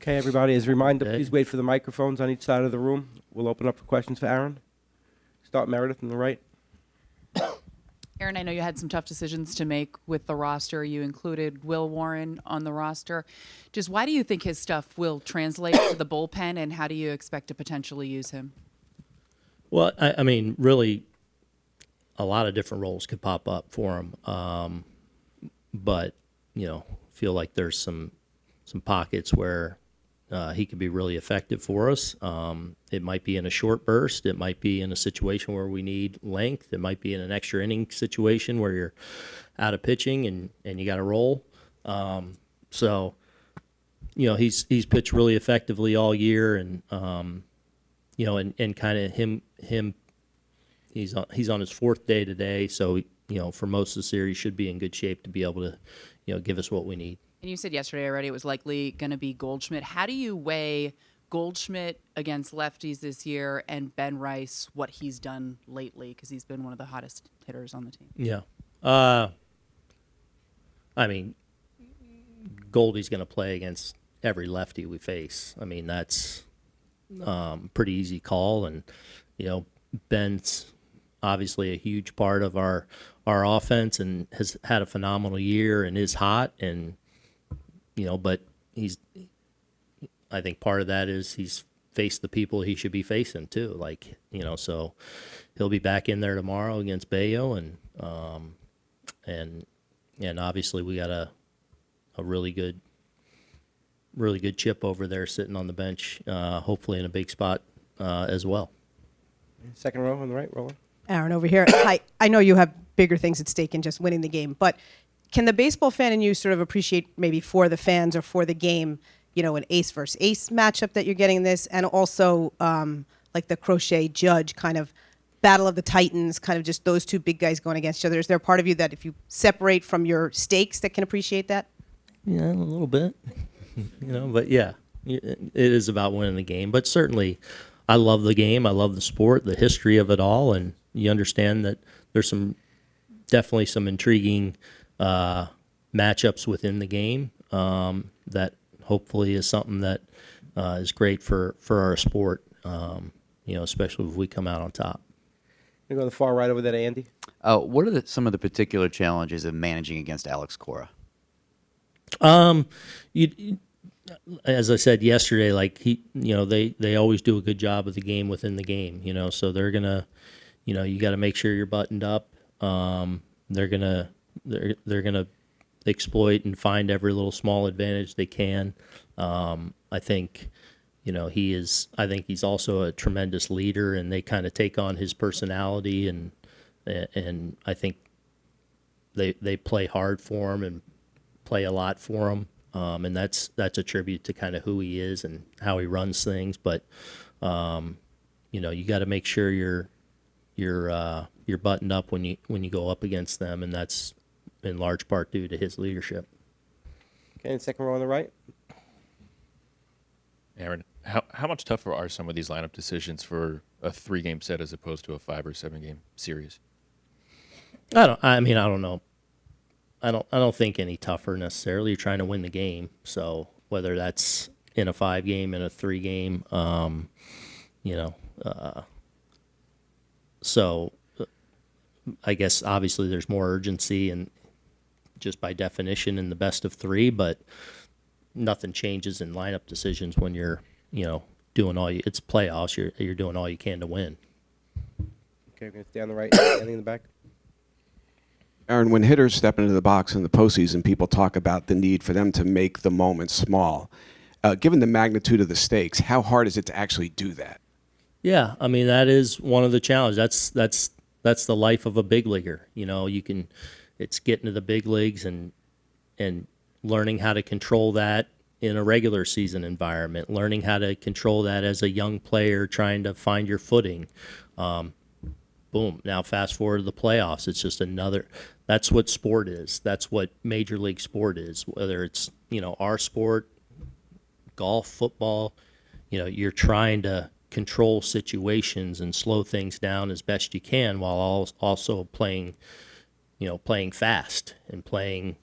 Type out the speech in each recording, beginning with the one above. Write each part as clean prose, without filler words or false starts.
Okay, everybody, as a reminder, Okay. please wait for the microphones on each side of the room. We'll open up for questions for Aaron. Start Meredith on the right. Aaron, I know you had some tough decisions to make with the roster. You included Will Warren on the roster. Just why do you think his stuff will translate to the bullpen, and how do you expect to potentially use him? Well, I mean, really, a lot of different roles could pop up for him. But, feel like there's some pockets where he could be really effective for us. It might be in a short burst. It might be in a situation where we need length. It might be in an extra inning situation where you're out of pitching and you got to roll. So, he's pitched really effectively all year, and and kind of him. He's on his fourth day today, so for most of the series should be in good shape to be able to give us what we need. And you said yesterday already it was likely going to be Goldschmidt. How do you weigh Goldschmidt against lefties this year and Ben Rice, what he's done lately, because he's been one of the hottest hitters on the team? Yeah. I mean, Goldie's going to play against every lefty we face. I mean, that's pretty easy call. And, Ben's obviously a huge part of our offense and has had a phenomenal year and is hot. And, but I think part of that is he's faced the people he should be facing too. Like, so he'll be back in there tomorrow against Bayo, and obviously we got a really good chip over there sitting on the bench, hopefully in a big spot as well. Second row on the right, Roland. Aaron over here. I know you have bigger things at stake in just winning the game, but can the baseball fan in you sort of appreciate maybe for the fans or for the game, an ace versus ace matchup that you're getting this, and also like the Crochet Judge kind of battle of the Titans, kind of just those two big guys going against each other? Is there a part of you that if you separate from your stakes that can appreciate that? Yeah, a little bit, but yeah, it is about winning the game. But certainly I love the game. I love the sport, the history of it all. And you understand that there's definitely some intriguing matchups within the game that hopefully is something that is great for our sport, especially if we come out on top. You go to the far right over there to Andy. What are some of the particular challenges of managing against Alex Cora? As I said yesterday, like they always do a good job of the game within the game, so they're gonna, you got to make sure you're buttoned up. They're gonna exploit and find every little small advantage they can. I think, I think he's also a tremendous leader, and they kind of take on his personality, and I think they play hard for him and play a lot for him. And that's a tribute to kind of who he is and how he runs things. But you got to make sure you're buttoned up when you go up against them, and that's in large part due to his leadership. Okay, and second row on the right. Aaron, how much tougher are some of these lineup decisions for a 3-game set as opposed to a 5 or 7-game series? I don't know. I don't think any tougher necessarily. You're trying to win the game, so whether that's in a 5-game, in a 3-game, so I guess obviously there's more urgency, and just by definition in the best of 3, but nothing changes in lineup decisions when you're doing it's playoffs. You're doing all you can to win. Okay, we're going to stay on the right, Andy in the back. Aaron, when hitters step into the box in the postseason, people talk about the need for them to make the moment small. Given the magnitude of the stakes, how hard is it to actually do that? Yeah, I mean, that is one of the challenges. That's the life of a big leaguer. It's getting to the big leagues and learning how to control that in a regular season environment, learning how to control that as a young player trying to find your footing. Boom. Now fast forward to the playoffs. It's just that's what sport is. That's what major league sport is. Whether it's, our sport, golf, football, you're trying to control situations and slow things down as best you can while also playing fast and playing,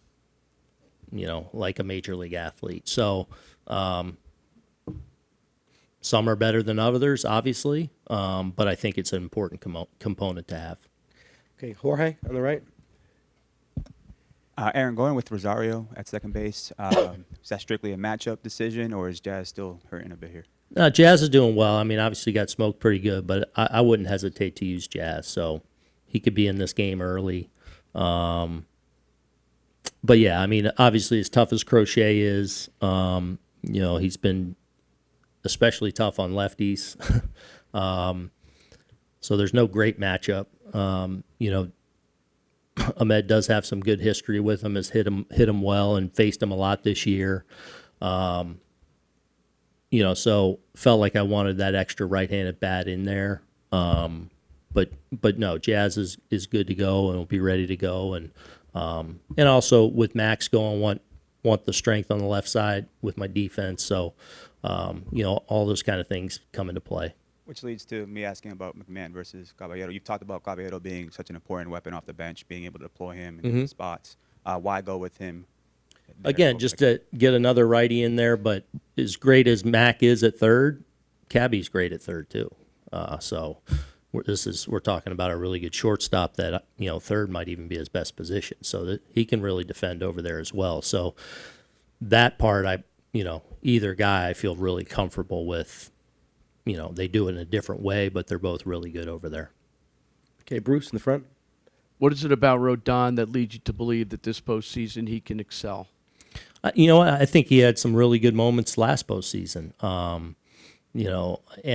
like a major league athlete. So, Some are better than others, obviously, but I think it's an important component to have. Okay, Jorge on the right. Aaron, going with Rosario at second base, is that strictly a matchup decision, or is Jazz still hurting a bit here? Jazz is doing well. I mean, obviously got smoked pretty good, but I wouldn't hesitate to use Jazz. So he could be in this game early. But yeah, I mean, obviously as tough as Crochet is, he's been especially tough on lefties. So there's no great matchup. Ahmed does have some good history with him, has hit him well and faced him a lot this year. So felt like I wanted that extra right-handed bat in there. But no, Jazz is good to go and will be ready to go. And also with Max going, want the strength on the left side with my defense. So, all those kind of things come into play. Which leads to me asking about McMahon versus Caballero. You've talked about Caballero being such an important weapon off the bench, being able to deploy him in different spots. Why go with him? Again, just to get another righty in there, but as great as Mac is at third, Cabby's great at third too. So we're talking about a really good shortstop that third might even be his best position, so that he can really defend over there as well. So that part, either guy I feel really comfortable with. They do it in a different way, but they're both really good over there. Okay, Bruce in the front. What is it about Rodon that leads you to believe that this postseason he can excel? I think he had some really good moments last postseason. And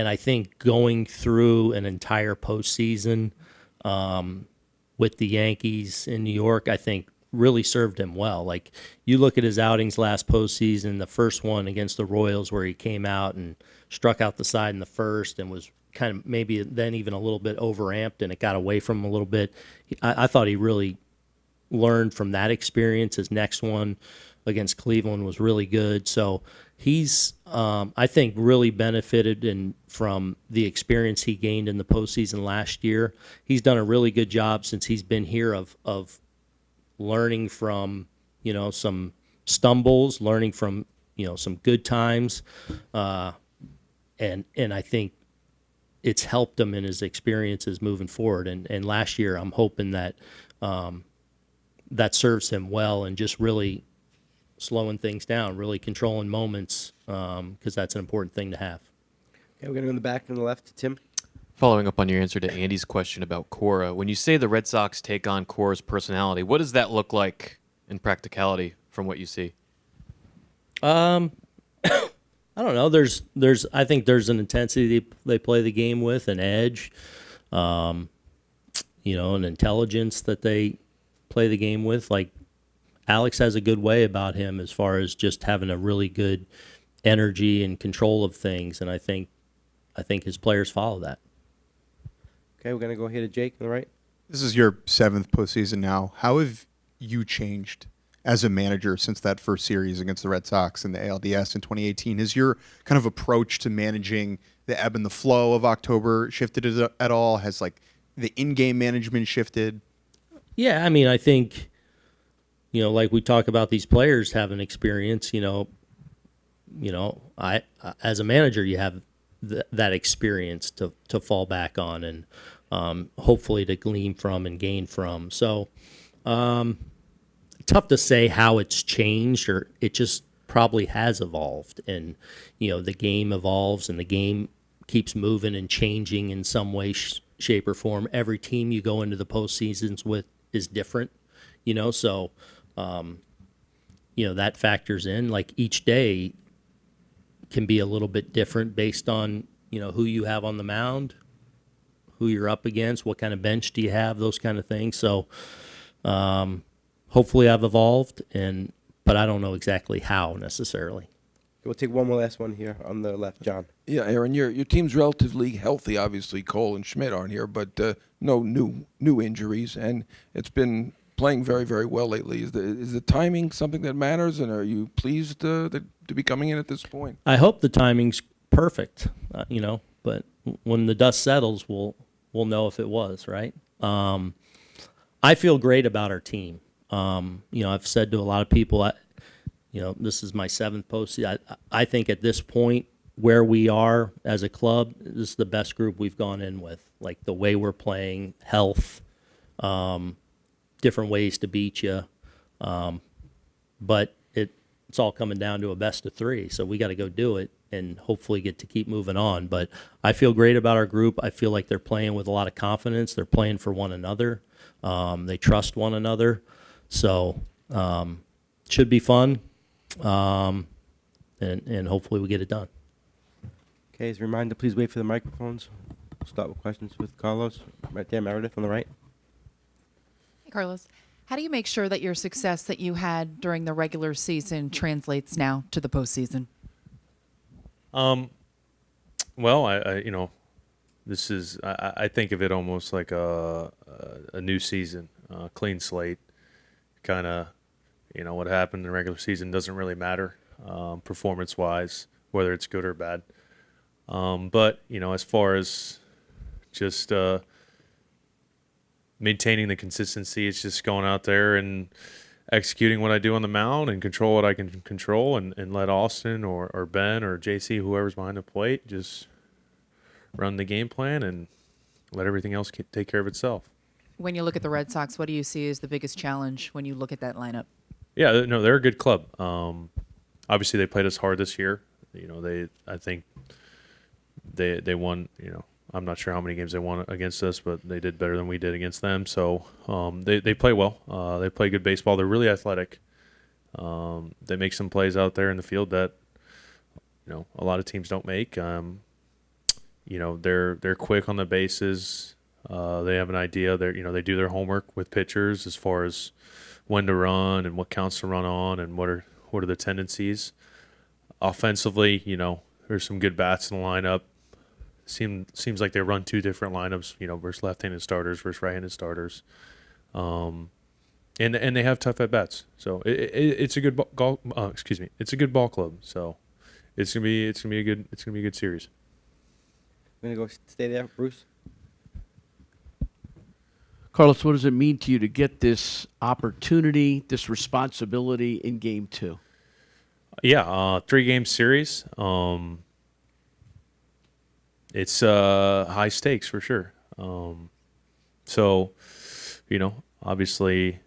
I think going through an entire postseason with the Yankees in New York, I think really served him well. Like, you look at his outings last postseason, the first one against the Royals where he came out and struck out the side in the first and was kind of maybe then even a little bit overamped and it got away from him a little bit. I thought he really learned from that experience. His next one against Cleveland was really good. So he's, I think, really benefited from the experience he gained in the postseason last year. He's done a really good job since he's been here of learning from, some stumbles, learning from, some good times. And I think it's helped him in his experiences moving forward. And last year, I'm hoping that that serves him well and just really slowing things down, really controlling moments, because that's an important thing to have. Okay, we're going to go in the back and the left. Tim? Following up on your answer to Andy's question about Cora, when you say the Red Sox take on Cora's personality, what does that look like in practicality from what you see? I don't know. I think there's an intensity they play the game with, an edge, an intelligence that they play the game with. Like, Alex has a good way about him as far as just having a really good energy and control of things, and I think his players follow that. Okay, we're going to go here to Jake on the right. This is your 7th postseason now. How have you changed as a manager since that first series against the Red Sox in the ALDS in 2018? Has your kind of approach to managing the ebb and the flow of October shifted at all? Has the in-game management shifted? Yeah, I mean, I think, like we talk about these players having experience, I as a manager, you have that experience to fall back on and hopefully to glean from and gain from. So tough to say how it's changed, or it just probably has evolved. And, the game evolves and the game keeps moving and changing in some way, shape, or form. Every team you go into the postseasons with is different, so, that factors in. Like, each day can be a little bit different based on, who you have on the mound, who you're up against, what kind of bench do you have, those kind of things. So hopefully I've evolved, but I don't know exactly how necessarily. We'll take one more last one here on the left, John. Yeah, Aaron, your team's relatively healthy. Obviously, Cole and Schmidt aren't here, but no new injuries, and it's been playing very, very well lately. Is the timing something that matters, and are you pleased to be coming in at this point? I hope the timing's perfect, but when the dust settles, we'll know if it was, right? I feel great about our team. I've said to a lot of people, this is my 7th postseason. I think at this point, where we are as a club, this is the best group we've gone in with. Like the way we're playing, health, different ways to beat you. But it's all coming down to a best of 3. So we got to go do it and hopefully get to keep moving on. But I feel great about our group. I feel like they're playing with a lot of confidence. They're playing for one another. They trust one another. So should be fun. And hopefully we get it done. Okay, as a reminder, please wait for the microphones. We'll start with questions with Carlos. Right there, Meredith on the right. Hey, Carlos, how do you make sure that your success that you had during the regular season translates now to the postseason? Well, I this is I think of it almost like a new season, clean slate. Kind of, what happened in the regular season doesn't really matter, performance-wise, whether it's good or bad. But as far as just maintaining the consistency, it's just going out there and executing what I do on the mound and control what I can control, and let Austin or Ben or JC, whoever's behind the plate, just run the game plan and let everything else take care of itself. When you look at the Red Sox, what do you see as the biggest challenge when you look at that lineup? Yeah, no, they're a good club. Obviously, they played us hard this year. I think they won. I'm not sure how many games they won against us, but they did better than we did against them. So they play well. They play good baseball. They're really athletic. They make some plays out there in the field that a lot of teams don't make. They're quick on the bases. They have an idea. They do their homework with pitchers as far as when to run and what counts to run on and what are the tendencies. Offensively, there's some good bats in the lineup. Seems like they run 2 different lineups, versus left-handed starters versus right-handed starters, and they have tough at bats. So it's a good it's a good ball club. So it's gonna be a good series. I'm gonna go stay there, Bruce. Carlos, what does it mean to you to get this opportunity, this responsibility in Game 2? Yeah, 3-game series. It's high stakes for sure. So, obviously,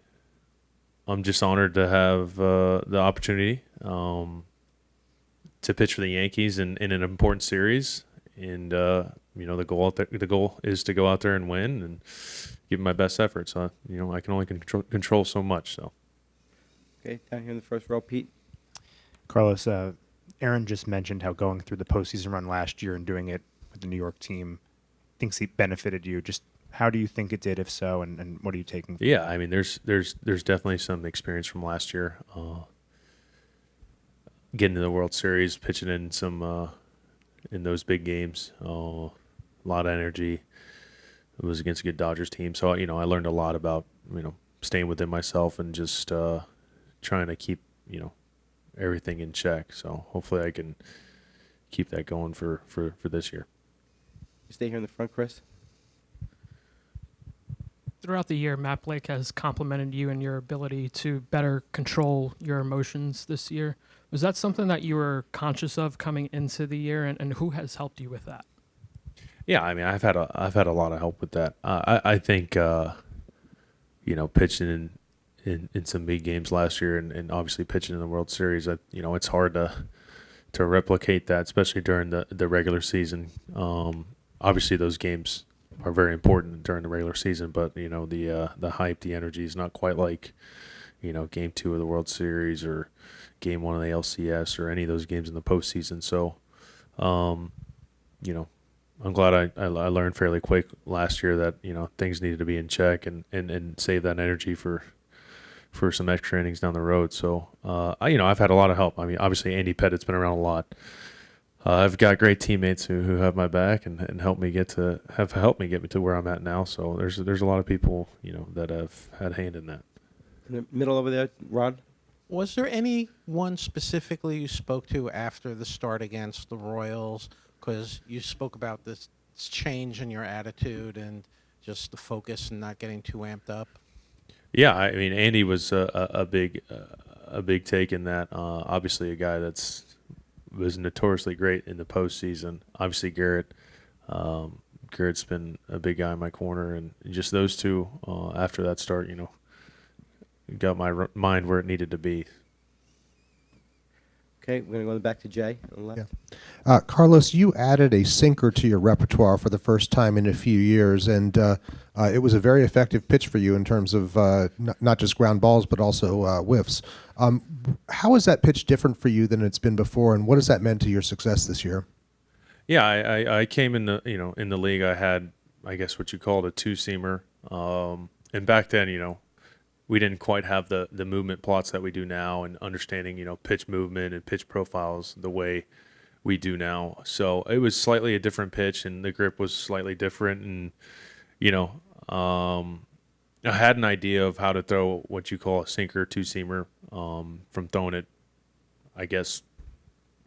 I'm just honored to have the opportunity to pitch for the Yankees in an important series, and the goal is to go out there and win and give my best effort. So, I can only control so much. So, Okay, down here in the first row, Pete. Carlos, Aaron just mentioned how going through the postseason run last year and doing it with the New York team thinks it benefited you. Just how do you think it did, if so, and what are you taking? Yeah, I mean, there's definitely some experience from last year. Getting to the World Series, pitching in some in those big games, a lot of energy. It was against a good Dodgers team, so I learned a lot about staying within myself and just trying to keep everything in check. So hopefully I can keep that going for this year. Stay here in the front, Chris. Throughout the year, Matt Blake has complimented you in your ability to better control your emotions this year. Was that something that you were conscious of coming into the year, and who has helped you with that? Yeah, I mean, I've had a lot of help with that. I think pitching in some big games last year, and obviously pitching in the World Series, it's hard to replicate that, especially during the regular season. Obviously, those games are very important during the regular season, but the hype, the energy is not quite like Game 2 of the World Series or Game 1 of the LCS or any of those games in the postseason. So, I'm glad I learned fairly quick last year that things needed to be in check and save that energy for some extra innings down the road. So I've had a lot of help. I mean, obviously Andy Pettit's been around a lot. I've got great teammates who have my back and helped me get me to where I'm at now. So there's a lot of people that have had a hand in that. In the middle over there, Rod. Was there anyone specifically you spoke to after the start against the Royals? Because you spoke about this change in your attitude and just the focus and not getting too amped up. Yeah, I mean, Andy was a big take in that. Obviously, a guy that's was notoriously great in the postseason. Obviously, Garrett's been a big guy in my corner, and just those two after that start, got my mind where it needed to be. Okay, we're going to go back to Jay on the left. Yeah. Carlos, you added a sinker to your repertoire for the first time in a few years, and it was a very effective pitch for you in terms of not just ground balls, but also whiffs. How is that pitch different for you than it's been before, and what has that meant to your success this year? Yeah, I came in the league. I had, I guess, what you called a two-seamer, and back then, we didn't quite have the movement plots that we do now, and understanding pitch movement and pitch profiles the way we do now. So it was slightly a different pitch, and the grip was slightly different, and I had an idea of how to throw what you call a sinker two-seamer from throwing it, I guess,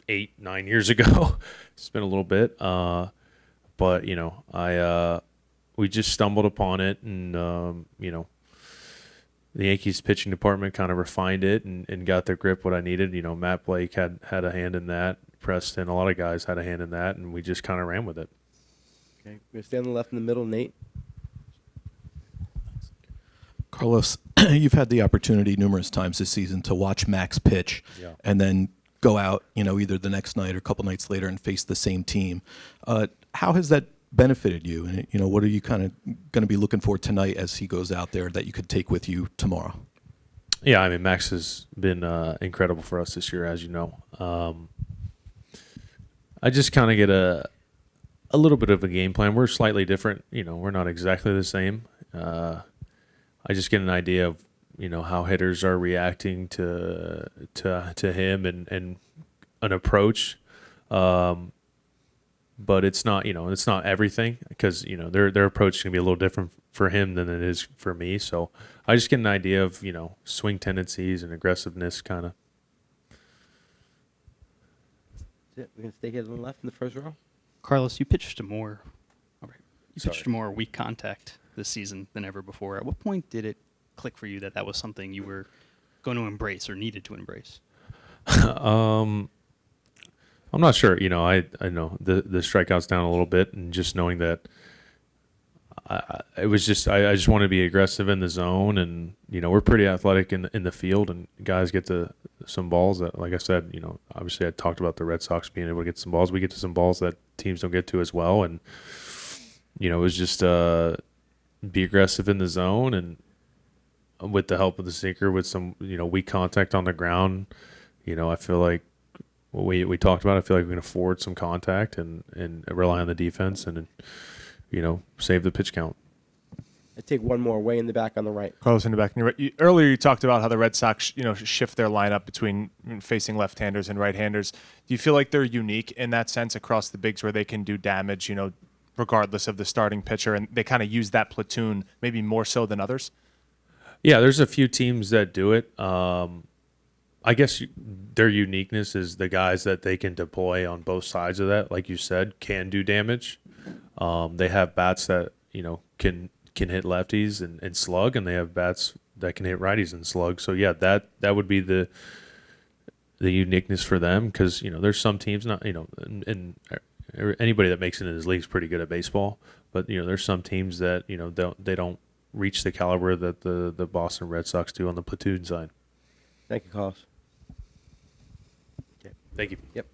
8-9 years ago. It's been a little bit, but we just stumbled upon it, and the Yankees pitching department kind of refined it and got their grip what I needed. Matt Blake had a hand in that. Preston, a lot of guys had a hand in that, and we just kind of ran with it. Okay, we're going to stay on the left in the middle. Nate. Carlos, you've had the opportunity numerous times this season to watch Max pitch, Yeah. and then go out, either the next night or a couple nights later and face the same team. How has that benefited you? And, what are you kind of going to be looking for tonight as he goes out there that you could take with you tomorrow? Yeah, I mean, Max has been incredible for us this year, as you know. I just kind of get a little bit of a game plan. We're slightly different. We're not exactly the same. I just get an idea of, how hitters are reacting to him and an approach. But it's not, it's not everything, because, their approach is going to be a little different for him than it is for me. So I just get an idea of, swing tendencies and aggressiveness kind of. That's it. We're going to stay here on the left in the first row. Carlos, you pitched to more weak contact this season than ever before. At what point did it click for you that was something you were going to embrace or needed to embrace? I'm not sure. I know the strikeouts down a little bit, and just knowing that I just want to be aggressive in the zone, and we're pretty athletic in the field, and guys get to some balls that, like I said, obviously I talked about the Red Sox being able to get some balls. We get to some balls that teams don't get to as well, and it was just be aggressive in the zone, and with the help of the sinker, with some weak contact on the ground, I feel like. What we talked about, I feel like we're going to forward some contact and rely on the defense and, save the pitch count. I take one more way in the back on the right. Carlos in the back. Earlier you talked about how the Red Sox, shift their lineup between facing left-handers and right-handers. Do you feel like they're unique in that sense across the bigs, where they can do damage, regardless of the starting pitcher, and they kind of use that platoon maybe more so than others? Yeah, there's a few teams that do it. I guess their uniqueness is the guys that they can deploy on both sides of that, like you said, can do damage. They have bats that, can hit lefties and slug, and they have bats that can hit righties and slug. So, yeah, that would be the uniqueness for them, because, there's some teams, not and anybody that makes it in this league is pretty good at baseball, but, there's some teams that, they don't reach the caliber that the Boston Red Sox do on the platoon side. Thank you, Carlos. Thank you. Yep.